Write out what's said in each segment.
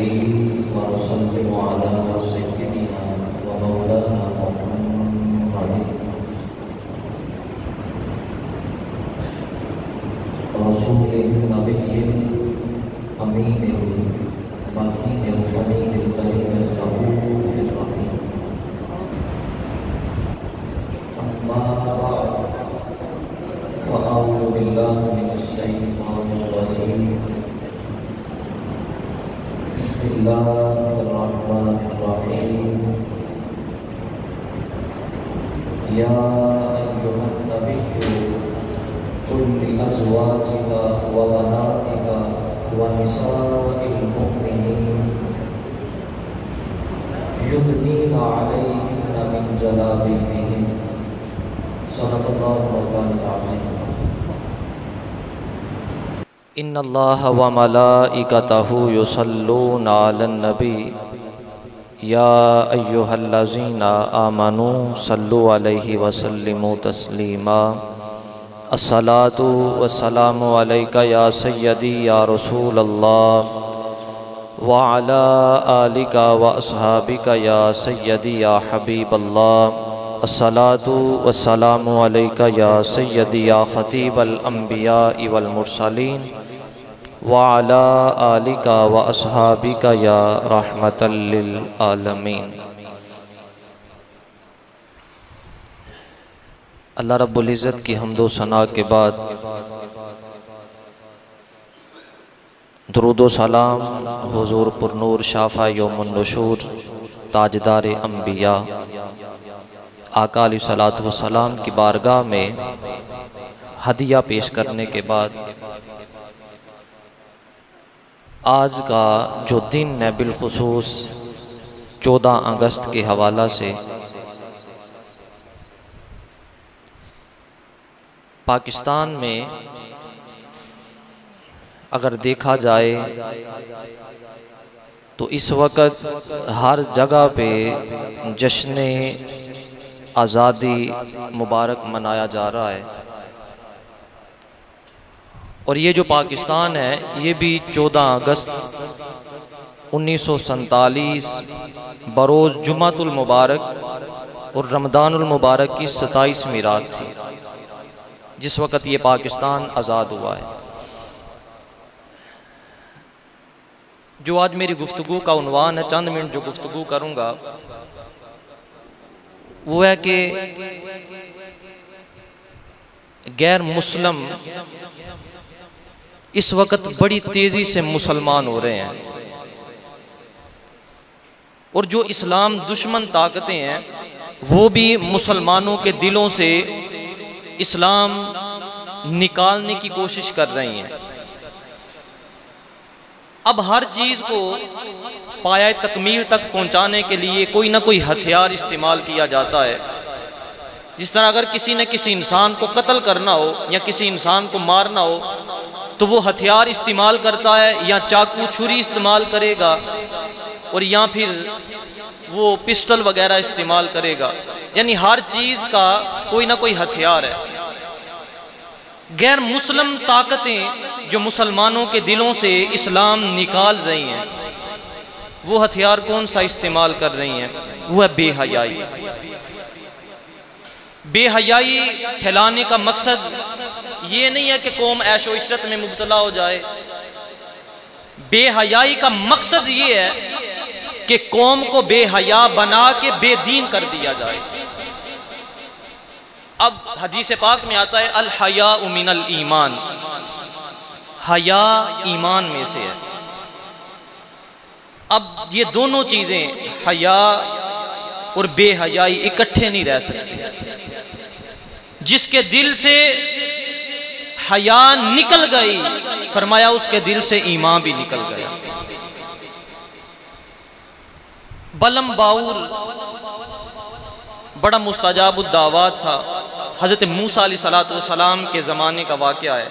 ونصلي ونسلم على سيدنا ومولانا محمد رسول النبي الأمين المكين الحليم الكريم الرؤوف الرحيم. أما بعد فأعوذ بالله من الشيطان الرجيم. بسم الله الرحمن الرحيم. يا أيها النبي قل لأزواجك وبناتك ونساء المؤمنين يدنين عليهن من جلابيبهن. صدق الله مولانا العظيم. ان اللہ وملائکتہ یصلون علی النبی یا ایہا الذین آمنوا صلوا علیہ وسلموا تسلیما. الصلاۃ والسلام علیک یا سیدی یا رسول اللہ وعلی آلک واصحابک یا سیدی یا حبیب اللہ. الصلاۃ والسلام علیک یا سیدی یا خطیب الانبیاء والمرسلین وعلی آلک واصحابک یا رحمۃ للعالمین. اللہ رب العزت کی حمد و ثنا کے بعد درود و سلام حضور پرنور شافع یوم النشور تاجدار انبیاء آقا علیہ الصلوۃ والسلام کی بارگاہ میں ہدیہ پیش کرنے کے بعد آج کا جو دن ہے بالخصوص 14 اگست کے حوالہ سے پاکستان میں اگر دیکھا جائے تو اس وقت ہر جگہ پہ جشن آزادی مبارک منایا جا رہا ہے، اور یہ جو پاکستان ہے یہ بھی 14 اگست 1947 بروز جمعۃ المبارک اور رمضان المبارک کی 27ویں رات تھی جس وقت یہ پاکستان آزاد ہوا ہے. جو آج میری گفتگو کا عنوان ہے، چند منٹ جو گفتگو کروں گا وہ ہے کہ غیر مسلم اس وقت بڑی تیزی سے مسلمان ہو رہے ہیں، اور جو اسلام دشمن طاقتیں ہیں وہ بھی مسلمانوں کے دلوں سے اسلام نکالنے کی کوشش کر رہی ہیں. اب ہر چیز کو پایہ تکمیل تک پہنچانے کے لیے کوئی نہ کوئی ہتھیار استعمال کیا جاتا ہے. جس طرح اگر کسی نے کسی انسان کو قتل کرنا ہو یا کسی انسان کو مارنا ہو تو وہ ہتھیار استعمال کرتا ہے، یا چاقو چھری استعمال کرے گا، اور یا پھر وہ پسٹل وغیرہ استعمال کرے گا. یعنی ہر چیز کا کوئی نہ کوئی ہتھیار ہے. غیر مسلم طاقتیں جو مسلمانوں کے دلوں سے اسلام نکال رہی ہیں وہ ہتھیار کون سا استعمال کر رہی ہیں؟ وہ ہے بے حیائی. بے حیائی پھیلانے کا مقصد یہ نہیں ہے کہ قوم عیش و عشرت میں مبتلا ہو جائے. بے حیائی کا مقصد یہ ہے کہ قوم کو بے حیا بنا کے بے دین کر دیا جائے. اب حدیث پاک میں آتا ہے الحیاء من الایمان، حیا ایمان میں سے ہے. اب یہ دونوں چیزیں حیا اور بے حیائی اکٹھے نہیں رہ سکتے. جس کے دل سے حیا نکل گئی فرمایا اس کے دل سے ایمان بھی نکل گیا. بلم باور بڑا مستجاب الدعوات تھا. حضرت موسیٰ علیہ السلام کے زمانے کا واقعہ ہے.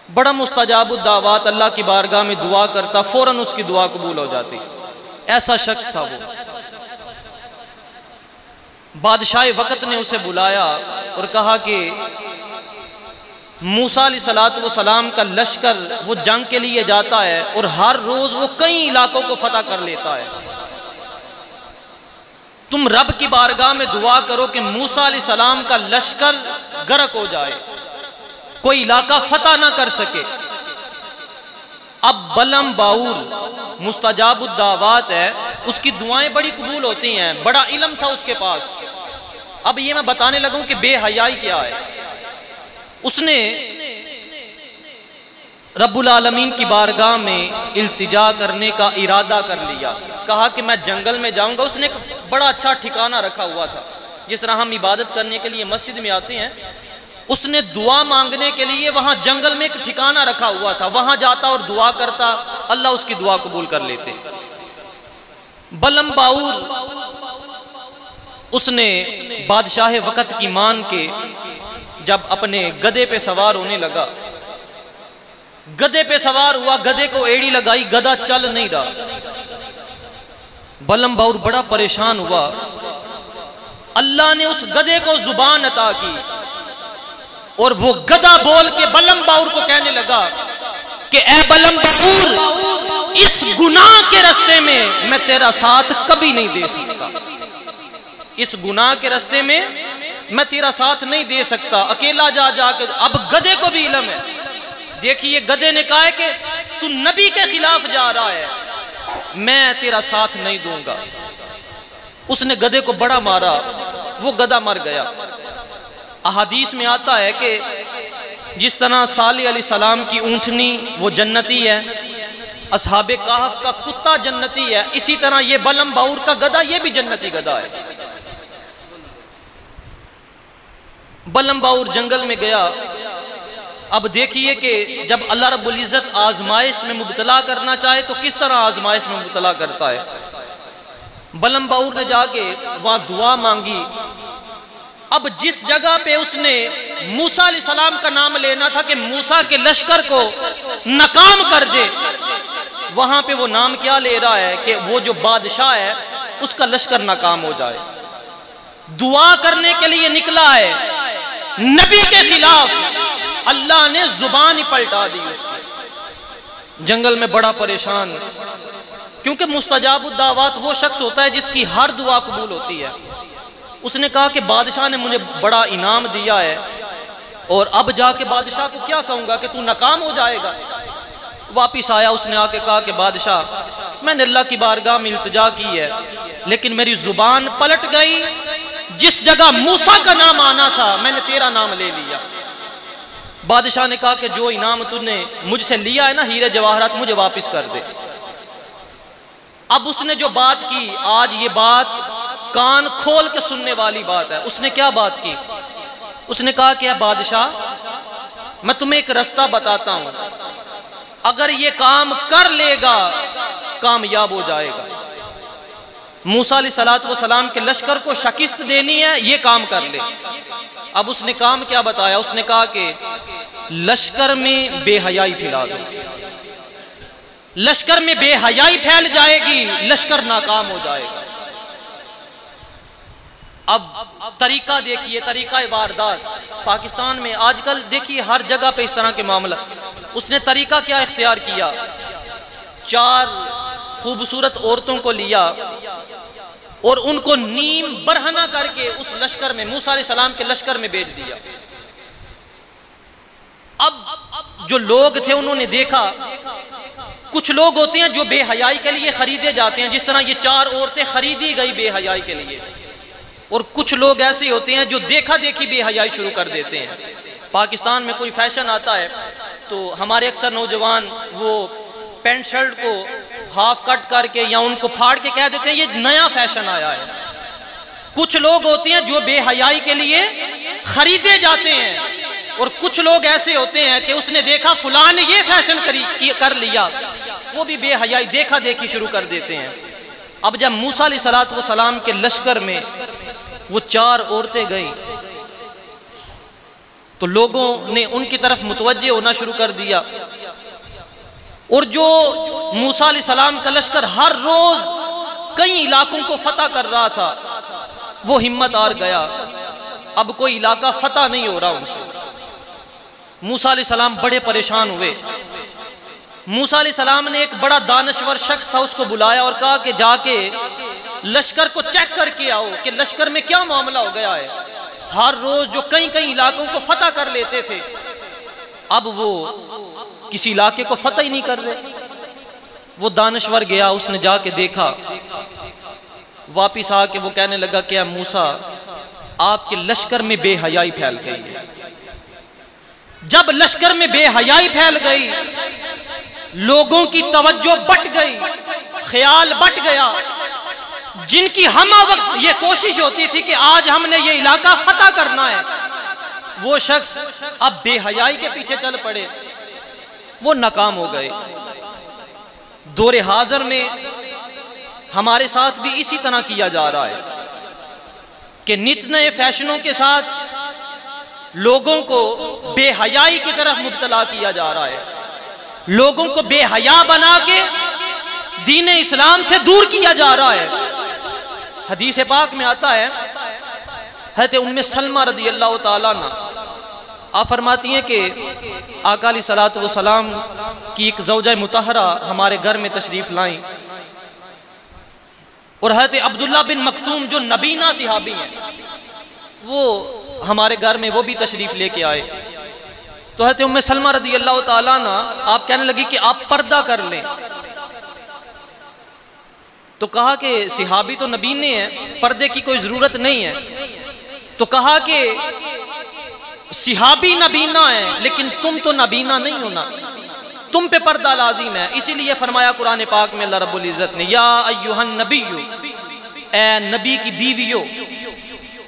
بڑا مستجاب الدعوات، اللہ کی بارگاہ میں دعا کرتا فوراً اس کی دعا قبول ہو جاتی. ایسا شخص تھا وہ. بادشاہ وقت نے اسے بلایا اور کہا کہ موسیٰ علیہ السلام کا لشکر وہ جنگ کے لیے جاتا ہے اور ہر روز وہ کئی علاقوں کو فتح کر لیتا ہے۔ تم رب کی بارگاہ میں دعا کرو کہ موسیٰ علیہ السلام کا لشکر غرق ہو جائے، کوئی علاقہ فتح نہ کر سکے۔ اب بلم باور مستجاب الدعوات ہے، اس کی دعائیں بڑی قبول ہوتی ہیں، بڑا علم تھا اس کے پاس۔ اب یہ میں بتانے لگوں کہ بے حیائی کیا ہے۔ اس نے رب العالمین کی بارگاہ میں التجا کرنے کا ارادہ کر لیا، کہا کہ میں جنگل میں جاؤں گا۔ اس نے ایک بڑا اچھا ٹھکانہ رکھا ہوا تھا، جس طرح ہم عبادت کرنے کے لیے مسجد میں آتے ہیں، اس نے دعا مانگنے کے لیے وہاں جنگل میں ایک ٹھکانہ رکھا ہوا تھا، وہاں جاتا اور دعا کرتا، اللہ اس کی دعا قبول کر لیتے۔ بلم باور اس نے بادشاہ وقت کی مان کے جب اپنے گدے پہ سوار ہونے لگا، گدے پہ سوار ہوا، گدے کو ایڑی لگائی، گدا چل نہیں رہا۔ بلم باور بڑا پریشان ہوا، اللہ نے اس گدے کو زبان عطا کی اور وہ گدا بول کے بلم باور کو کہنے لگا کہ اے بلم باور، اس گناہ کے راستے میں تیرا ساتھ کبھی نہیں دے سکتا، اس گناہ کے راستے میں میں تیرا ساتھ نہیں دے سکتا، اکیلا جا کے۔ اب گدے کو بھی علم ہے، دیکھیے گدے نے کہا ہے کہ تو نبی کے خلاف جا رہا ہے، میں تیرا ساتھ نہیں دوں گا۔ اس نے گدے کو بڑا مارا، وہ گدا مر گیا۔ احادیث میں آتا ہے کہ جس طرح صالح علیہ السلام کی اونٹنی وہ جنتی ہے، اصحاب کہف کا کتا جنتی ہے، اسی طرح یہ بلم باور کا گدا یہ بھی جنتی گدا ہے۔ بلم باور جنگل میں گیا۔ اب دیکھیے کہ جب اللہ رب العزت آزمائش میں مبتلا کرنا چاہے تو کس طرح آزمائش میں مبتلا کرتا ہے۔ بلم باور نے جا کے وہاں دعا مانگی۔ اب جس جگہ پہ اس نے موسیٰ علیہ السلام کا نام لینا تھا کہ موسیٰ کے لشکر کو ناکام کر دے، وہاں پہ وہ نام کیا لے رہا ہے کہ وہ جو بادشاہ ہے اس کا لشکر ناکام ہو جائے۔ دعا کرنے کے لیے نکلا ہے نبی کے خلاف، اللہ نے زبان ہی پلٹا دی اس کی۔ جنگل میں بڑا پریشان، کیونکہ مستجاب الدعوات وہ شخص ہوتا ہے جس کی ہر دعا قبول ہوتی ہے۔ اس نے کہا کہ بادشاہ نے مجھے بڑا انعام دیا ہے اور اب جا کے بادشاہ کو کیا کہوں گا کہ تو ناکام ہو جائے گا۔ واپس آیا، اس نے آ کے کہا کہ بادشاہ میں نے اللہ کی بارگاہ میں التجا کی ہے لیکن میری زبان پلٹ گئی، جس جگہ موسیٰ کا نام آنا تھا میں نے تیرا نام لے لیا۔ بادشاہ نے کہا کہ جو انعام تو نے مجھ سے لیا ہے نا ہیرے جواہرات، مجھے واپس کر دے۔ اب اس نے جو بات کی، آج یہ بات کان کھول کے سننے والی بات ہے۔ اس نے کیا بات کی؟ اس نے کہا کہ اے بادشاہ، میں تمہیں ایک راستہ بتاتا ہوں، اگر یہ کام کر لے گا کامیاب ہو جائے گا۔ موسیٰ علیہ السلام کے لشکر کو شکست دینی ہے، یہ کام کر لے۔ اب اس نے کام کیا بتایا؟ اس نے کہا کہ لشکر میں بے حیائی پھیلا دو، لشکر میں بے حیائی پھیل جائے گی، لشکر ناکام ہو جائے گا۔ اب طریقہ دیکھیے، طریقہ واردات پاکستان میں آج کل دیکھیے ہر جگہ پہ اس طرح کے معاملہ۔ اس نے طریقہ کیا اختیار کیا؟ 4 خوبصورت عورتوں کو لیا اور ان کو نیم برہنہ کر کے اس لشکر میں، موسیٰ علیہ السلام کے لشکر میں بیچ دیا۔ اب جو لوگ تھے انہوں نے دیکھا، کچھ لوگ ہوتے ہیں جو بے حیائی کے لیے خریدے جاتے ہیں، جس طرح یہ 4 عورتیں خریدی گئی بے حیائی کے لیے، اور کچھ لوگ ایسے ہوتے ہیں جو دیکھا دیکھی بے حیائی شروع کر دیتے ہیں۔ پاکستان میں کوئی فیشن آتا ہے تو ہمارے اکثر نوجوان وہ پینٹ شرٹ کو ہاف کٹ کر کے یا ان کو پھاڑ کے کہہ دیتے ہیں یہ نیا فیشن آیا ہے۔ کچھ لوگ ہوتے ہیں جو بے حیائی کے لیے خریدے جاتے ہیں، اور کچھ لوگ ایسے ہوتے ہیں کہ اس نے دیکھا فلاں نے یہ فیشن کر لیا، وہ بھی بے حیائی دیکھا دیکھی شروع کر دیتے ہیں۔ اب جب موسیٰ علیہ السلام کے لشکر میں وہ 4 عورتیں گئیں تو لوگوں نے ان کی طرف متوجہ ہونا شروع کر دیا، اور جو موسیٰ علیہ السلام کا لشکر ہر روز کئی علاقوں کو فتح کر رہا تھا وہ ہمت ہار گیا، اب کوئی علاقہ فتح نہیں ہو رہا ان سے۔ موسیٰ علیہ السلام بڑے پریشان ہوئے. موسیٰ علیہ السلام نے ایک بڑا دانشور شخص تھا، اس کو بلایا اور کہا کہ جا کے لشکر کو چیک کر کے آؤ کہ لشکر میں کیا معاملہ ہو گیا ہے. ہر روز جو کئی علاقوں کو فتح کر لیتے تھے، اب وہ کسی علاقے کو فتح ہی نہیں کر رہے. وہ دانشور گیا، اس نے جا کے دیکھا، واپس آ کے وہ کہنے لگا کہ اے موسیٰ، آپ کے لشکر میں بے حیائی پھیل گئی ہے. جب لشکر میں بے حیائی پھیل گئی، لوگوں کی توجہ بٹ گئی، خیال بٹ گیا. جن کی ہمہ وقت یہ کوشش ہوتی تھی کہ آج ہم نے یہ علاقہ فتح کرنا ہے، وہ شخص اب بے حیائی کے پیچھے چل پڑے، وہ ناکام ہو گئے. دور حاضر میں ہمارے ساتھ بھی اسی طرح کیا جا رہا ہے کہ نت نئے فیشنوں کے ساتھ لوگوں کو بے حیائی کی طرف مبتلا کیا جا رہا ہے. لوگوں کو بے حیا بنا کے دین اسلام سے دور کیا جا رہا ہے. حدیث پاک میں آتا ہے، حضرت ام سلمہ رضی اللہ تعالیٰ عنہ آپ فرماتی ہیں کہ آقا علیہ الصلوۃ والسلام کی ایک زوجہ مطہرہ ہمارے گھر میں تشریف لائیں، اور حضرت عبداللہ بن مکتوم جو نبینا صحابی ہیں وہ ہمارے گھر میں وہ بھی تشریف لے کے آئے. تو حضرت ام سلمہ رضی اللہ تعالیٰ عنہ آپ کہنے لگی کہ آپ پردہ کر لیں. تو کہا کہ صحابی تو نبینے ہیں، پردے کی کوئی ضرورت نہیں ہے. تو کہا کہ صحابی نبینا ہے لیکن تم تو نبینا نہیں ہونا، تم پہ پردہ لازم ہے. اسی لیے فرمایا قرآن پاک میں اللہ رب العزت نے، یا ایھا النبی، اے نبی کی بیویوں،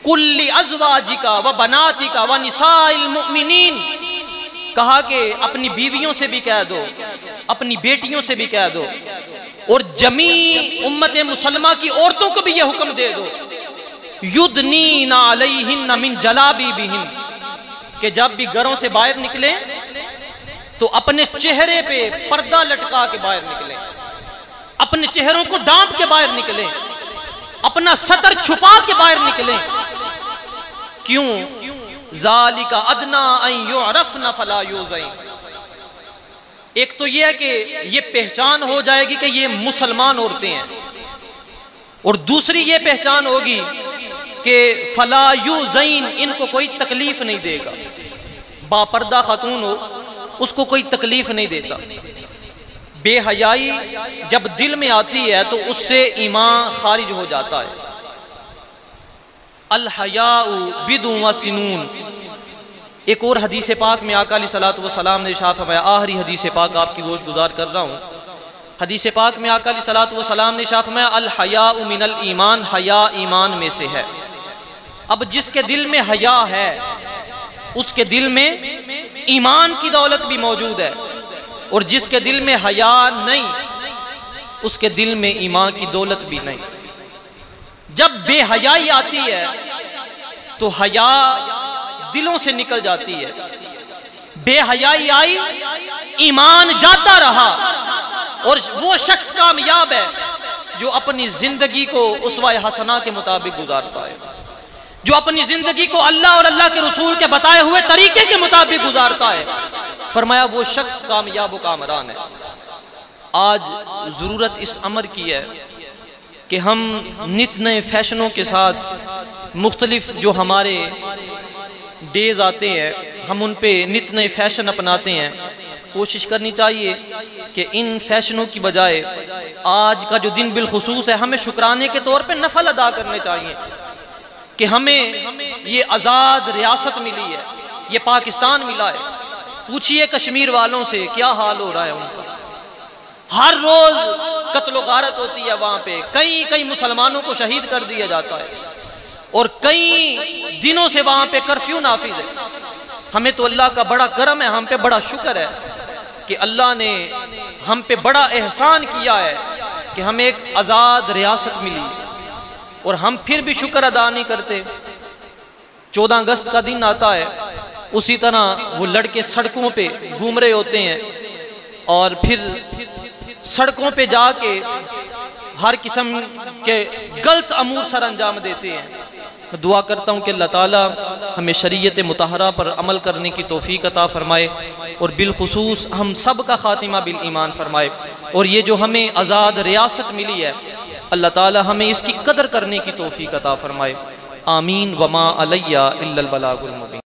کل ازواجک و بناتک و نساء المؤمنین، کہا کہ اپنی بیویوں سے بھی کہہ دو، اپنی بیٹیوں سے بھی کہہ دو، اور جمیع امت مسلمہ کی عورتوں کو بھی یہ حکم دے دو، یدنین علیہن من جلابیبہن، کہ جب بھی گھروں سے باہر نکلیں تو اپنے چہرے پہ پردہ لٹکا کے باہر نکلیں، اپنے چہروں کو ڈانپ کے باہر نکلیں، اپنا سطر چھپا کے باہر نکلیں. کیوں؟ ذالک ادنی ان یعرفن فلا یؤذین. ایک تو یہ ہے کہ یہ پہچان ہو جائے گی کہ یہ مسلمان عورتیں ہیں، اور دوسری یہ پہچان ہوگی کہ فلا یؤذین، ان کو کوئی تکلیف نہیں دے گا. با پردہ خاتون ہو اس کو کوئی تکلیف نہیں دیتا. بے حیائی جب دل میں آتی ہے تو اس سے ایمان خارج ہو جاتا ہے. الحیاء بدع و سنون. ایک اور حدیث پاک میں آقا علیہ الصلوۃ والسلام نے ارشاد فرمایا، آخری حدیث پاک آپ کی گوش گزار کر رہا ہوں. حدیث پاک میں آقا علیہ الصلوۃ والسلام نے ارشاد فرمایا، الحیاء من الایمان، حیا ایمان میں سے ہے. اب جس کے دل میں حیا ہے اس کے دل میں ایمان کی دولت بھی موجود ہے، اور جس کے دل میں حیا نہیں اس کے دل میں ایمان کی دولت بھی نہیں. جب بے حیائی آتی ہے تو حیا دلوں سے نکل جاتی ہے. بے حیائی آئی، ایمان جاتا رہا، اور وہ شخص کامیاب ہے جو اپنی زندگی کو اسوہ حسنہ کے مطابق گزارتا ہے، جو اپنی زندگی کو اللہ اور اللہ کے رسول کے بتائے ہوئے طریقے کے مطابق گزارتا ہے. فرمایا وہ شخص کامیاب و کامران ہے. آج ضرورت اس امر کی ہے کہ ہم نت نئے فیشنوں کے ساتھ مختلف جو ہمارے ڈیز آتے ہیں ہم ان پہ نت نئے فیشن اپناتے ہیں. کوشش کرنی چاہیے کہ ان فیشنوں کی بجائے آج کا جو دن بالخصوص ہے ہمیں شکرانے کے طور پہ نفل ادا کرنے چاہیے کہ ہمیں یہ آزاد ریاست ملی ہے، یہ پاکستان ملا ہے. پوچھئے کشمیر والوں سے کیا حال ہو رہا ہے ان کا. ہر روز قتل و غارت ہوتی ہے وہاں پہ، کئی مسلمانوں کو شہید کر دیا جاتا ہے، اور کئی دنوں سے وہاں پہ کرفیو نافذ ہے. ہمیں تو اللہ کا بڑا کرم ہے، ہم پہ بڑا شکر ہے کہ اللہ نے ہم پہ بڑا احسان کیا ہے کہ ہمیں ایک آزاد ریاست ملی، اور ہم پھر بھی شکر ادا نہیں کرتے. 14 اگست کا دن آتا ہے، اسی طرح وہ لڑکے سڑکوں پہ گھوم رہے ہوتے ہیں اور پھر سڑکوں پہ جا کے ہر قسم کے غلط امور سر انجام دیتے ہیں. میں دعا کرتا ہوں کہ اللہ تعالیٰ ہمیں شریعت مطہرہ پر عمل کرنے کی توفیق عطا فرمائے اور بالخصوص ہم سب کا خاتمہ بالایمان فرمائے، اور یہ جو ہمیں آزاد ریاست ملی ہے اللہ تعالیٰ ہمیں اس کی قدر کرنے کی توفیق عطا فرمائے۔ آمین۔ وما علیہ الا البلاغ المبین۔